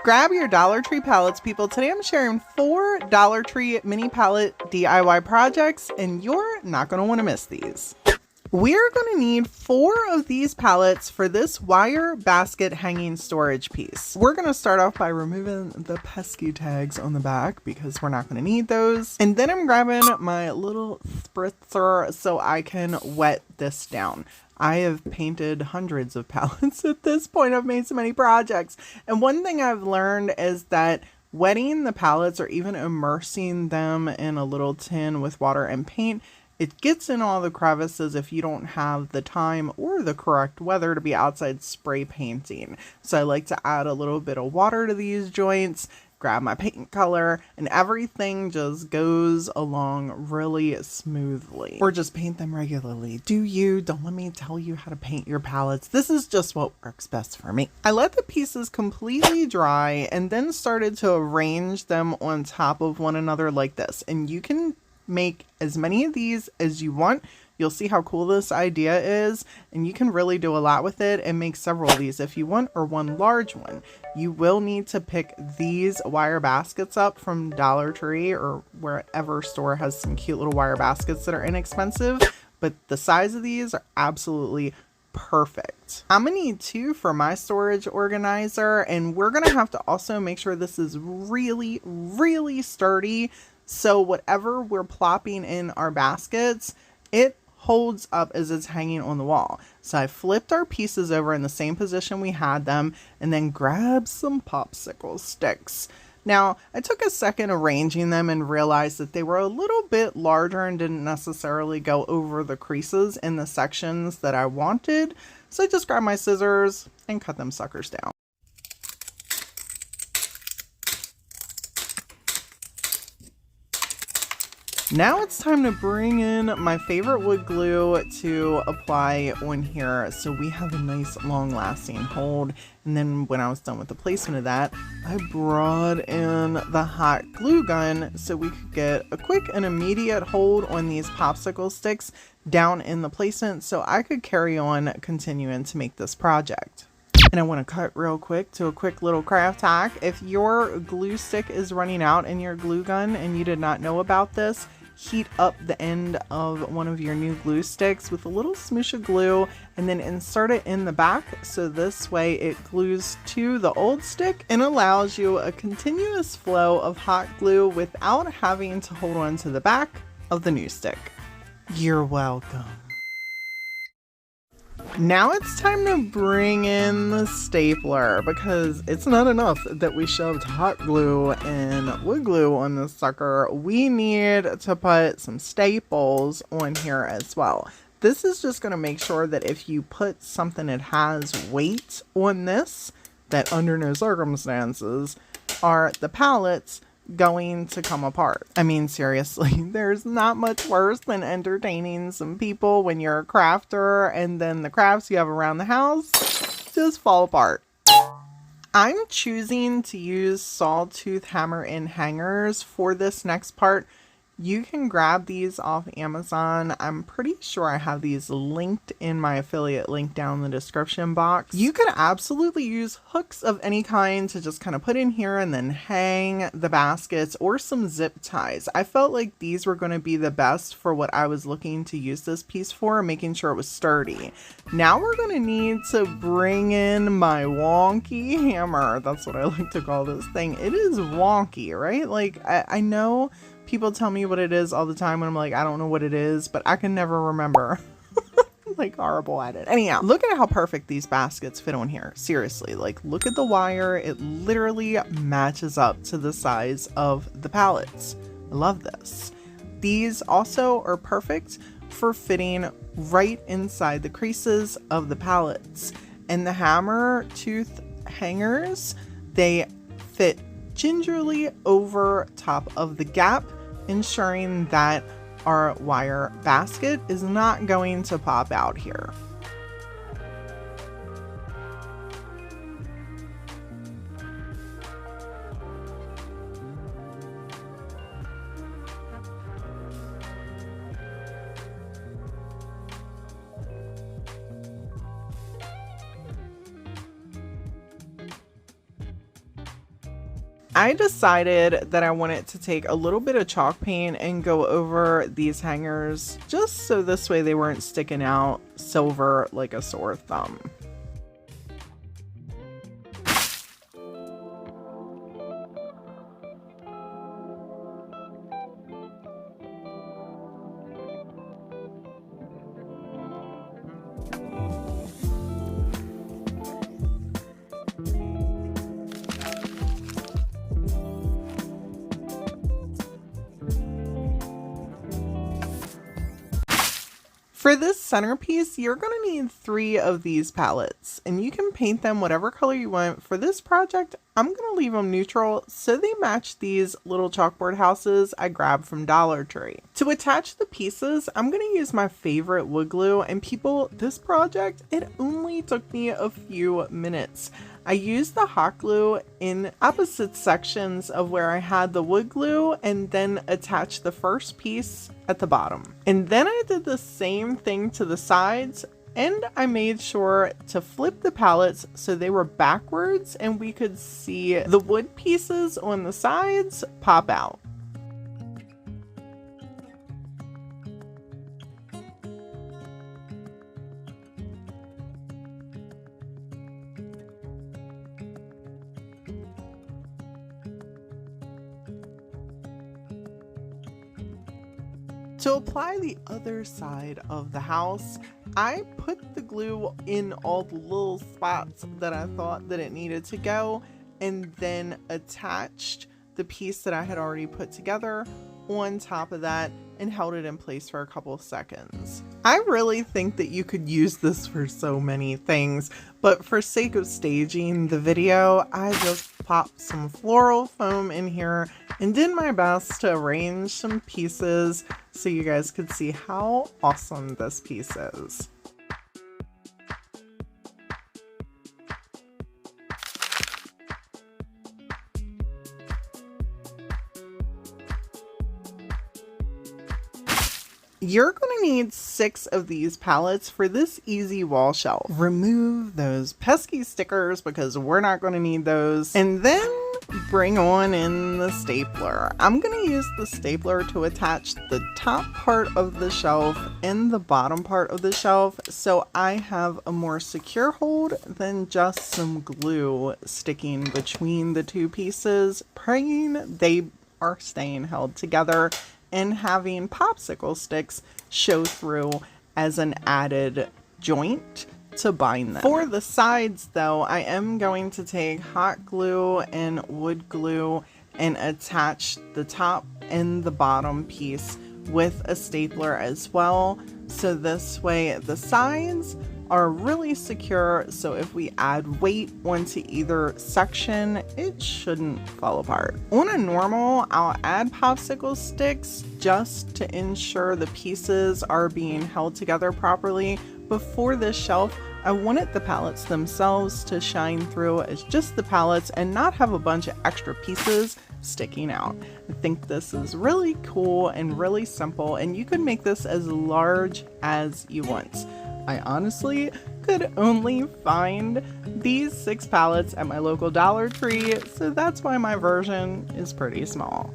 Grab your Dollar Tree pallets, people. Today I'm sharing 4 Dollar Tree mini pallet DIY projects, and you're not going to want to miss these. We're going to need 4 of these pallets for this wire basket hanging storage piece. We're going to start off by removing the pesky tags on the back because we're not going to need those. And then I'm grabbing my little spritzer so I can wet this down. I have painted hundreds of pallets at this point. I've made so many projects. And one thing I've learned is that wetting the pallets or even immersing them in a little tin with water and paint, it gets in all the crevices if you don't have the time or the correct weather to be outside spray painting. So I like to add a little bit of water to these joints, grab my paint color, and everything just goes along really smoothly. Or just paint them regularly. Do you? Don't let me tell you how to paint your palettes. This is just what works best for me. I let the pieces completely dry and then started to arrange them on top of one another like this. And you can make as many of these as you want. You'll see how cool this idea is, and you can really do a lot with it and make several of these if you want, or one large one. You will need to pick these wire baskets up from Dollar Tree or wherever store has some cute little wire baskets that are inexpensive, but the size of these are absolutely perfect. I'm gonna need 2 for my storage organizer, and we're gonna have to also make sure this is really, really sturdy. So whatever we're plopping in our baskets, it holds up as it's hanging on the wall. So I flipped our pieces over in the same position we had them and then grabbed some popsicle sticks. Now, I took a second arranging them and realized that they were a little bit larger and didn't necessarily go over the creases in the sections that I wanted. So I just grabbed my scissors and cut them suckers down. Now it's time to bring in my favorite wood glue to apply on here so we have a nice long lasting hold. And then when I was done with the placement of that, I brought in the hot glue gun so we could get a quick and immediate hold on these popsicle sticks down in the placement so I could carry on continuing to make this project. And I want to cut real quick to a quick little craft hack. If your glue stick is running out in your glue gun and you did not know about this, heat up the end of one of your new glue sticks with a little smoosh of glue and then insert it in the back so this way it glues to the old stick and allows you a continuous flow of hot glue without having to hold on to the back of the new stick. You're welcome. Now it's time to bring in the stapler because it's not enough that we shoved hot glue and wood glue on this sucker. We need to put some staples on here as well. This is just going to make sure that if you put something that has weight on this, that under no circumstances are the pallets going to come apart. I mean, seriously, there's not much worse than entertaining some people when you're a crafter and then the crafts you have around the house just fall apart. I'm choosing to use sawtooth hammer and hangers for this next part. You can grab these off Amazon. I'm pretty sure I have these linked in my affiliate link down in the description box. You could absolutely use hooks of any kind to just kind of put in here and then hang the baskets or some zip ties. I felt like these were going to be the best for what I was looking to use this piece for, making sure it was sturdy. Now we're going to need to bring in my wonky hammer. That's what I like to call this thing. It is wonky, right? Like I know people tell me what it is all the time and I'm like, I don't know what it is, but I can never remember. Like horrible at it. Anyhow, look at how perfect these baskets fit on here. Seriously, like look at the wire. It literally matches up to the size of the pallets. I love this. These also are perfect for fitting right inside the creases of the pallets. And the hammer tooth hangers, they fit gingerly over top of the gap, ensuring that our wire basket is not going to pop out here. I decided that I wanted to take a little bit of chalk paint and go over these hangers just so this way they weren't sticking out silver like a sore thumb. For this centerpiece, you're going to need 3 of these palettes, and you can paint them whatever color you want. For this project, I'm going to leave them neutral so they match these little chalkboard houses I grabbed from Dollar Tree. To attach the pieces, I'm going to use my favorite wood glue, and people, this project, it only took me a few minutes. I used the hot glue in opposite sections of where I had the wood glue and then attached the first piece at the bottom. And then I did the same thing to the sides, and I made sure to flip the pallets so they were backwards and we could see the wood pieces on the sides pop out. To apply the other side of the house, I put the glue in all the little spots that I thought that it needed to go, and then attached the piece that I had already put together on top of that and held it in place for a couple of seconds. I really think that you could use this for so many things, but for sake of staging the video, I just popped some floral foam in here and did my best to arrange some pieces so you guys could see how awesome this piece is. You're going to need 6 of these pallets for this easy wall shelf. Remove those pesky stickers because we're not going to need those. And then bring on in the stapler. I'm going to use the stapler to attach the top part of the shelf and the bottom part of the shelf so I have a more secure hold than just some glue sticking between the 2 pieces, praying they are staying held together, and having popsicle sticks show through as an added joint to bind them. For the sides though, I am going to take hot glue and wood glue and attach the top and the bottom piece with a stapler as well. So this way the sides are really secure, so if we add weight onto either section, it shouldn't fall apart. On a normal, I'll add popsicle sticks just to ensure the pieces are being held together properly. But for this shelf, I wanted the pallets themselves to shine through as just the pallets and not have a bunch of extra pieces sticking out. I think this is really cool and really simple, and you can make this as large as you want. I honestly could only find these 6 pallets at my local Dollar Tree, so that's why my version is pretty small.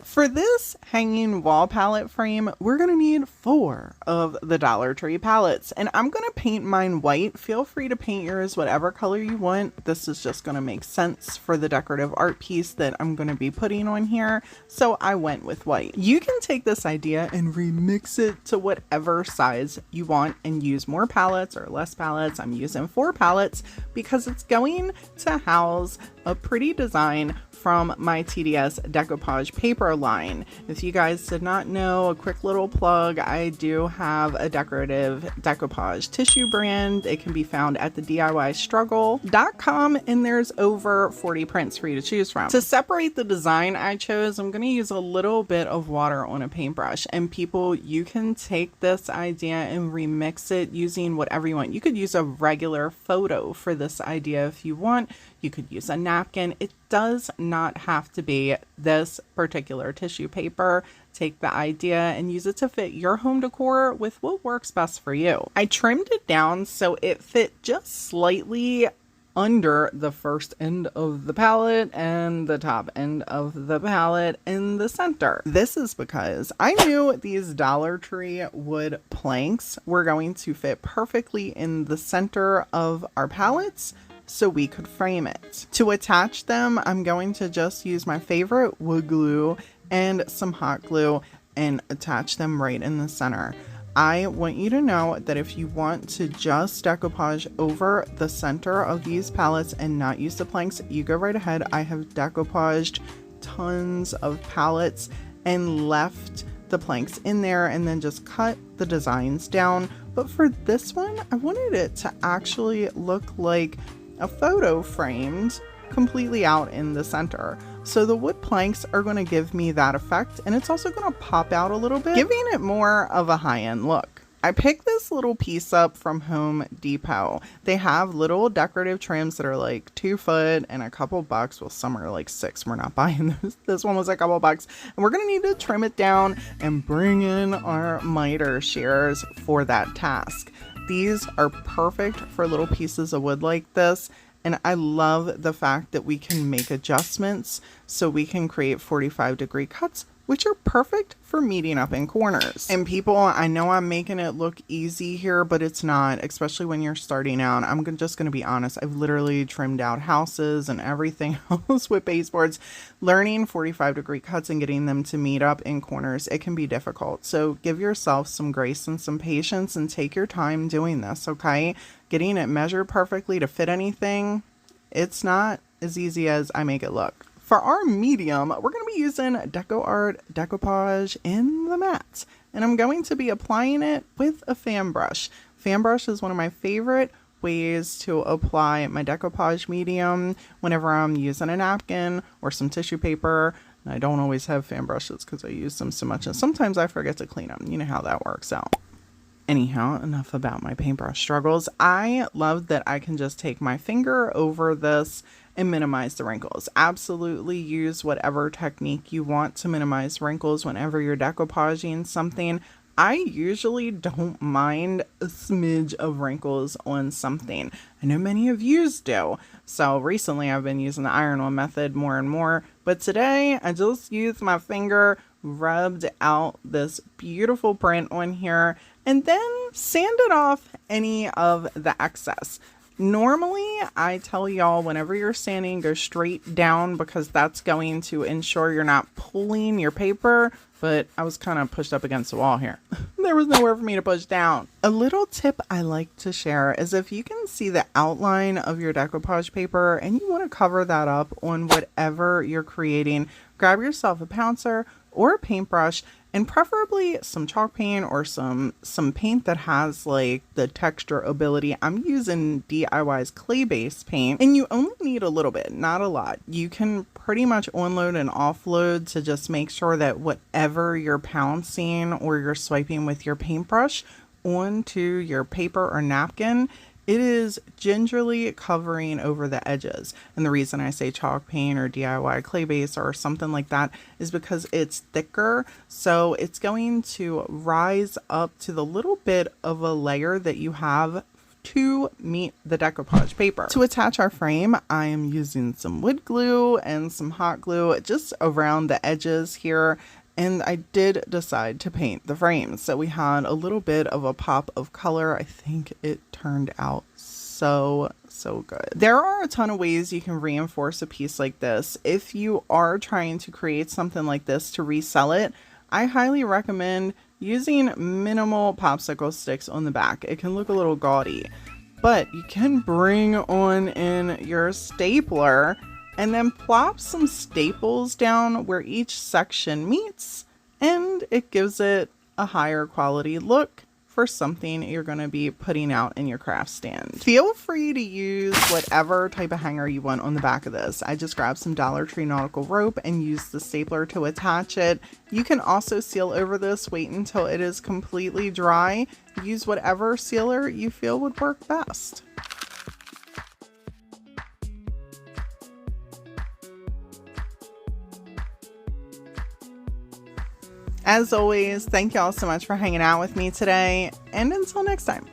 For this hanging wall palette frame, we're going to need 4 of the Dollar Tree palettes, and I'm going to paint mine white. Feel free to paint yours whatever color you want. This is just going to make sense for the decorative art piece that I'm going to be putting on here, so I went with white. You can take this idea and remix it to whatever size you want and use more palettes or less palettes. I'm using 4 palettes because it's going to house a pretty design from my TDS Decoupage Paper line. If you guys did not know, a quick little plug, I do have a decorative decoupage tissue brand. It can be found at the DIYstruggle.com, and there's over 40 prints for you to choose from. To separate the design I chose, I'm going to use a little bit of water on a paintbrush, and people, you can take this idea and remix it using whatever you want. You could use a regular photo for this idea if you want. You could use a napkin. It does not have to be this particular tissue paper. Take the idea and use it to fit your home decor with what works best for you. I trimmed it down so it fit just slightly under the first end of the palette and the top end of the palette in the center. This is because I knew these Dollar Tree wood planks were going to fit perfectly in the center of our palettes so we could frame it. To attach them, I'm going to just use my favorite wood glue and some hot glue and attach them right in the center. I want you to know that if you want to just decoupage over the center of these palettes and not use the planks, you go right ahead. I have decoupaged tons of palettes and left the planks in there and then just cut the designs down. But for this one, I wanted it to actually look like a photo framed completely out in the center. So the wood planks are going to give me that effect, and it's also going to pop out a little bit, giving it more of a high-end look. I picked this little piece up from Home Depot. They have little decorative trims that are like 2 foot and a couple bucks. Well, some are like 6. We're not buying those. This one was a couple bucks. And we're going to need to trim it down and bring in our miter shears for that task. These are perfect for little pieces of wood like this. And I love the fact that we can make adjustments so we can create 45-degree cuts, which are perfect for meeting up in corners. And people, I know I'm making it look easy here, but it's not, especially when you're starting out. I'm just going to be honest. I've literally trimmed out houses and everything else with baseboards. Learning 45-degree cuts and getting them to meet up in corners, it can be difficult. So give yourself some grace and some patience and take your time doing this, okay? Getting it measured perfectly to fit anything, it's not as easy as I make it look. For our medium, we're going to be using DecoArt Decoupage in the matte, and I'm going to be applying it with a fan brush. Fan brush is one of my favorite ways to apply my decoupage medium whenever I'm using a napkin or some tissue paper. And I don't always have fan brushes because I use them so much, and sometimes I forget to clean them. You know how that works out. Anyhow, enough about my paintbrush struggles. I love that I can just take my finger over this and minimize the wrinkles. Absolutely use whatever technique you want to minimize wrinkles whenever you're decoupaging something. I usually don't mind a smidge of wrinkles on something. I know many of yous do. So recently I've been using the iron on method more and more. But today I just used my finger, rubbed out this beautiful print on here, and then sanded off any of the excess. Normally, I tell y'all whenever you're sanding, go straight down because that's going to ensure you're not pulling your paper, but I was kind of pushed up against the wall here. There was nowhere for me to push down. A little tip I like to share is if you can see the outline of your decoupage paper and you want to cover that up on whatever you're creating, grab yourself a pouncer or a paintbrush and preferably some chalk paint or some paint that has like the texture ability. I'm using DIY's clay-based paint, and you only need a little bit, not a lot. You can pretty much onload and offload to just make sure that whatever you're pouncing or you're swiping with your paintbrush onto your paper or napkin, it is gingerly covering over the edges. And the reason I say chalk paint or DIY clay base or something like that is because it's thicker. So it's going to rise up to the little bit of a layer that you have to meet the decoupage paper. To attach our frame, I am using some wood glue and some hot glue just around the edges here. And I did decide to paint the frames. So we had a little bit of a pop of color. I think it turned out so good. There are a ton of ways you can reinforce a piece like this. If you are trying to create something like this to resell it, I highly recommend using minimal popsicle sticks on the back. It can look a little gaudy, but you can bring on in your stapler and then plop some staples down where each section meets, and it gives it a higher quality look for something you're going to be putting out in your craft stand. Feel free to use whatever type of hanger you want on the back of this. I just grabbed some Dollar Tree nautical rope and used the stapler to attach it. You can also seal over this, wait until it is completely dry. Use whatever sealer you feel would work best. As always, thank y'all so much for hanging out with me today, and until next time.